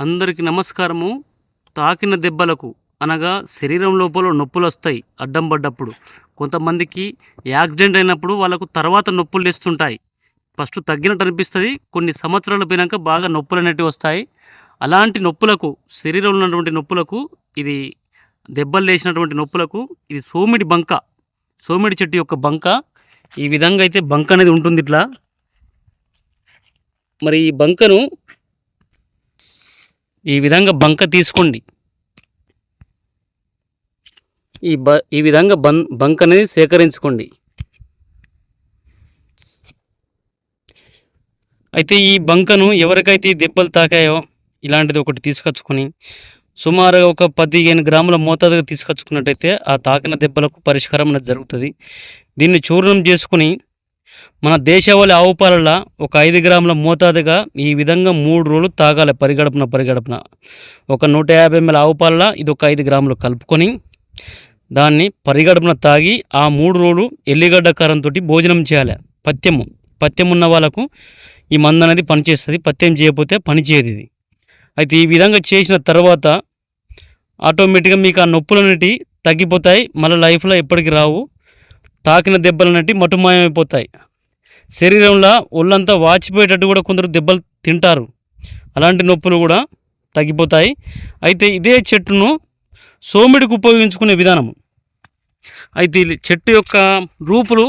అందరికీ నమస్కారము. తాకిన దెబ్బలకు అనగా శరీరం లోపల నొప్పులొస్తాయి అడ్డం పడ్డప్పుడు. కొంతమందికి యాక్సిడెంట్ అయినప్పుడు వాళ్ళకు తర్వాత నొప్పులు లేస్తుంటాయి. ఫస్ట్ తగ్గినట్టు అనిపిస్తది. కొన్ని సంవత్సరాలు పోయినాక బాగా నొప్పులనేటివి వస్తాయి. అలాంటి నొప్పులకు, శరీరంలో ఉన్నటువంటి నొప్పులకు, ఇది దెబ్బలు లేసినటువంటి నొప్పులకు ఇది సోమిడి బంక. సోమిడి చెట్టు యొక్క బంక. ఈ విధంగా అయితే బంక అనేది ఉంటుంది ఇట్లా. మరి ఈ బంకను ఈ విధంగా బంక తీసుకోండి. ఈ విధంగా బంక అనేది సేకరించుకోండి. అయితే ఈ బంకను ఎవరికైతే దెబ్బలు తాకాయో ఇలాంటిది ఒకటి తీసుకొచ్చుకొని సుమారుగా ఒక 15 గ్రాముల మోతాదుగా తీసుకొచ్చుకున్నట్టయితే ఆ తాకిన దెబ్బలకు పరిష్కారం అనేది జరుగుతుంది. దీన్ని చూర్ణం చేసుకుని మన దేశవాళీ ఆవు పాలల్లో ఒక 5 గ్రాముల మోతాదుగా ఈ విధంగా 3 రోజులు తాగాలి. పరిగడుపున ఒక 150 ml ఆవు పాలల్లో ఇది ఒక 5 గ్రాములు కలుపుకొని దాన్ని పరిగడుపున తాగి ఆ 3 రోజులు ఎల్లిగడ్డ కారంతో భోజనం చేయాలి. పథ్యం ఉన్న వాళ్ళకు ఈ మందు అనేది పనిచేస్తుంది. పథ్యం చేయకపోతే పని చేయదు ఇది. అయితే ఈ విధంగా చేసిన తర్వాత ఆటోమేటిక్గా మీకు ఆ నొప్పులు అనేటివి తగ్గిపోతాయి. మళ్ళీ లైఫ్లో ఎప్పటికీ రావు. తాకిన దెబ్బలు అనేటివి మటుమాయమైపోతాయి. శరీరంలో ఒళ్ళంతా వాచిపోయేటట్టు కూడా కొందరు దెబ్బలు తింటారు. అలాంటి నొప్పులు కూడా తగ్గిపోతాయి. అయితే ఇదే చెట్టును సోమిడికి ఉపయోగించుకునే విధానం. అయితే చెట్టు యొక్క రూపులు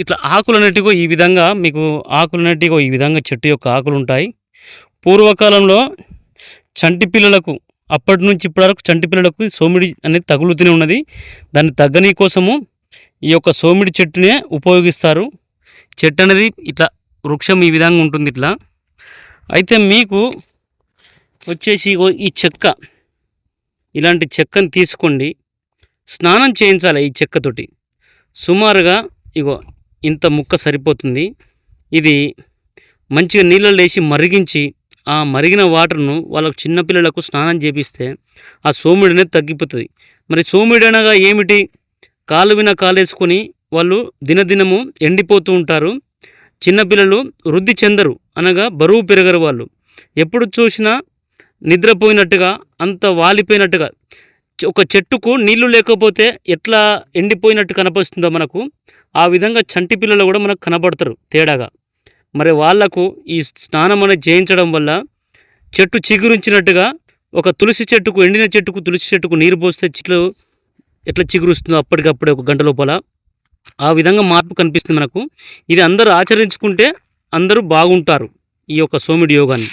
ఇట్లా ఆకులు అనేటిగో ఈ విధంగా మీకు ఆకులు అనేటిగో ఈ విధంగా చెట్టు యొక్క ఆకులు ఉంటాయి. పూర్వకాలంలో చంటి పిల్లలకు అప్పటి నుంచి ఇప్పటి వరకు చంటి పిల్లలకు సోమిడి అనేది తగులుతూనే ఉన్నది. దాన్ని తగ్గని కోసము ఈ యొక్క సోమిడి చెట్టునే ఉపయోగిస్తారు. చెట్టు అనేది ఇట్లా వృక్షం ఈ విధంగా ఉంటుంది ఇట్లా. అయితే మీకు వచ్చేసి ఈ చెక్క, ఇలాంటి చెక్కను తీసుకోండి. స్నానం చేయించాలి ఈ చెక్కతోటి. సుమారుగా ఇంత ముక్క సరిపోతుంది. ఇది మంచిగా నీళ్ళలో వేసి మరిగించి ఆ మరిగిన వాటర్ను వాళ్ళకు చిన్నపిల్లలకు స్నానం చేపిస్తే ఆ సోమిడి అనేది తగ్గిపోతుంది. మరి సోమిడి అనగా ఏమిటి? కాలు విన కాలేసుకొని వాళ్ళు దినదినము ఎండిపోతూ ఉంటారు. చిన్నపిల్లలు వృద్ధి చెందరు, అనగా బరువు పెరగరు. వాళ్ళు ఎప్పుడు చూసినా నిద్రపోయినట్టుగా, అంత వాలిపోయినట్టుగా. ఒక చెట్టుకు నీళ్లు లేకపోతే ఎట్లా ఎండిపోయినట్టు కనపడుతుందో మనకు, ఆ విధంగా చంటి పిల్లలు కూడా మనకు కనపడతారు తేడాగా. మరి వాళ్లకు ఈ స్నానం అనేది చేయించడం వల్ల చెట్టు చిగురించినట్టుగా, ఒక తులసి చెట్టుకు, ఎండిన చెట్టుకు తులసి చెట్టుకు నీరు పోస్తే చెట్లు ఎట్లా చిగురుస్తుందో అప్పటికప్పుడే ఒక గంట లోపల, ఆ విధంగా మార్పు కనిపిస్తుంది మనకు. ఇది అందరూ ఆచరించుకుంటే అందరూ బాగుంటారు ఈ యొక్క సోమిడి యోగాన్ని.